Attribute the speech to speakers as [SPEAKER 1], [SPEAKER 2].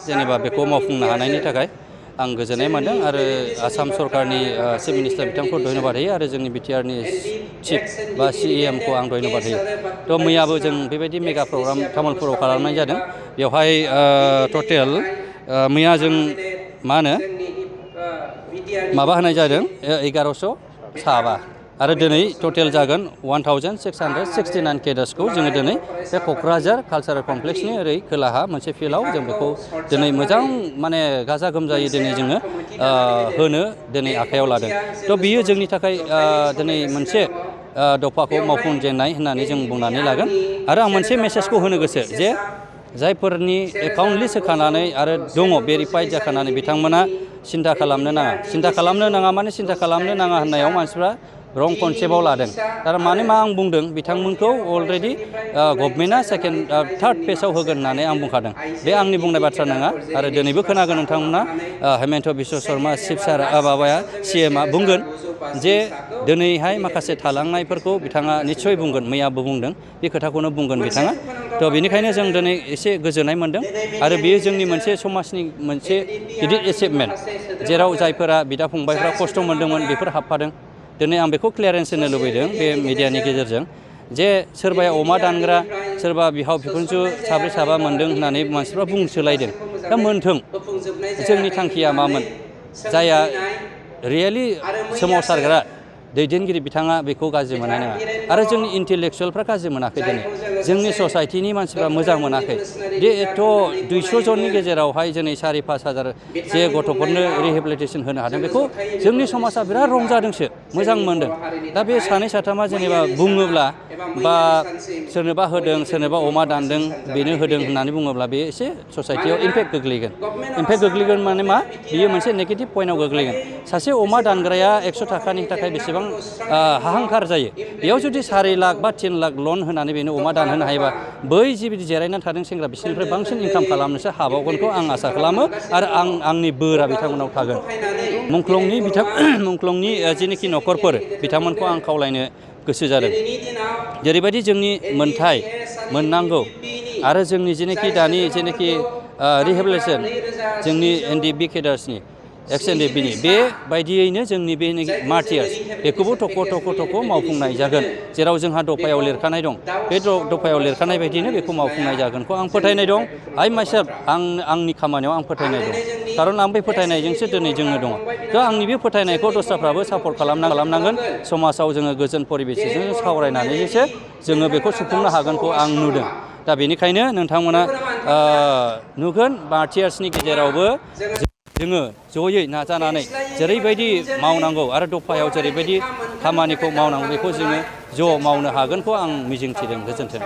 [SPEAKER 1] जेनेबा बेखौ मावफुंनो हानायनि थाखाय आं गोजोननाय मोनदों आरो आसाम सरकारनि चिफ मिनिस्टार बिथांखौ धन्यबाद होयो आरो जोंनि बिटिआरनि चिफ बा CEM खौ आं धन्यबाद होयो। थ' मैयाबो जों बेबायदि मेगा प्रग्राम तामुलपुराव खालामनाय जादों। बेवहाय टटेल मैया जों मा होनो माबा होनाय जादों 1100 साबा आरो दिनै टटेल जागोन 1669 केडार्सखौ जोङो दिनै बे क'क्राझार कालचारेल कमप्लेक्सनि ओरै खोलाहा मोनसे फिल्डआव जों बेखौ दिनै मोजां माने गाजा गोमजायै दिनै जोङो होनो दिनै आखायाव लादों। थ' बियो जोंनि थाखाय दिनै मोनसे दफाखौ मावफुंजेननाय होननानै जों बुंनानै लागोन आरो आं मोनसे मेसेजखौ होनो गोसो जे जायफोरनि एकाउन्ट लिस्ट होखानानै आरो दङ भेरिफाइड जाखानानै बिथांमोना सिन्था खालामनो नाङा। सिन्था खालामनो नाङा माने सिन्था खालामनो नाङा होननायाव मानसिफ्रा रं कनसेप्टआव लादों। थार माने मा आं बुंदों बिथांमोनखौ अलरेडि गभर्नमेन्टआ थार्ड फेजआव होगोन होननानै आं बुंखादों। बे आंनि बुंनाय बाथ्रा नङा आरो दिनैबो खोनागोन नोंथांमोना हेमन्त बिश्व शर्मा चिफ सार माबाया CMआ बुंगोन जे दिनैहाय माखासे थालांनायफोरखौ बिथाङा निस्सय बुंगोन, मैयाबो बुंदों बे खोथाखौनो बुंगोन बिथाङा। थ' बेनिखायनो जों दिनै एसे गोजोननाय मोनदों आरो बेयो जोंनि मोनसे समाजनि मोनसे गिदिर एचिभमेन्ट जेराव जायफोरा बिदा फंबायफ्रा खस्थ' मोन्दोंमोन बेफोर हाबफादों। दिनै आं बेखौ क्लियारेन्स होनो लुबैदों बे मिडियानि गेजेरजों जे सोरबाया अमा दानग्रा सोरबा बिहाव बिखुनजो साब्रै साबा मोनदों होननानै मानसिफ्रा बुंसोलायदों। दा मोनथों, जोंनि थांखिया मामोन? जायहा रियेलि सोमावसारग्रा दैदेनगिरि बिथाङा बेखौ गाज्रि मोननाय नङा आरो जोंनि इन्टेलेक्सुयेलफ्रा गाज्रि मोनाखै दिनै। जोंनि ससाइटिनि मानसिफ्रा मोजां मोनाखै दे एथ' 200 जननि गेजेरावहाय दिनै 4-5 जे गथ'फोरनो रिहेबिलिटेसन होनो हादों बेखौ जोंनि समाजा बिराद रंजादोंसो, मोजां मोनदों। दा बे सानै साथामा जेनेबा बुङोब्ला बा सोरनोबा होदों सोरनोबा अमा दानदों बेनो होदों होननानै बुङोब्ला बे एसे ससाइटियाव इम्पेक्ट गोग्लैगोन। इम्पेक्ट गोग्लैगोन माने मा? बियो मोनसे नेगेटिभ पइन्टआव गोग्लैगोन। सासे अमा दानग्राया 100 थाखानि थाखाय बेसेबां हाहांखार जायो। बेयाव जुदि 4 लाख बा 3 लाख लन होनानै बेनो अमा दानहोनो हायोबा बै जिबायदि जिरायनानै थादों सेंग्रा बिसोरनिफ्राय बांसिन इनकाम खालामनोसो हाबावगोनखौ आं आसा खालामो आरो आंनि बोरा बिथांमोनाव थागोन। मुंख्लंनि जेनोखि न'खरफोर बिथांमोनखौ आं खावलायनो गोसो जादों। जेरैबायदि जोंनि मोनथाय मोननांगौ आरो जोंनि जेनोखि दानि जेनोखि रिहेबिलिटेसन जोंनि NDB केडार्सनि एक्स NDBनि बेबायदियैनो जोंनि बे मार्टियार्स बेखौबो थख' मावफुंनाय जागोन। जेराव जोंहा दफायाव लिरखानाय दं बे दफायाव लिरखानाय बायदियैनो बेखौ मावफुंनाय जागोनखौ आं फोथायनाय दं। माइसेल्फ आंनि खामानियाव आं फोथायनाय दं। खारन आं बे फोथायनायजोंसो दिनै जोङो दङ। थ' आंनि बे फोथायनायखौ दस्राफ्राबो सापर्ट खालामनांगोन। समाजाव जोङो गोजोन परिबेसजों सावरायनानैसो जोङो बेखौ सुफुंनो हागोनखौ आं नुदों। दा बेनिखायनो नोंथांमोना नुगोन मार्टियार्सनि गेजेरावबो जोङो जयै नाजानानै जेरैबायदि मावनांगौ आरो दफायाव जेरैबायदि खामानिखौ मावनांगौ बेखौ जोङो ज' मावनो हागोनखौ आं मिजिंथिदों। गोजोन्थों।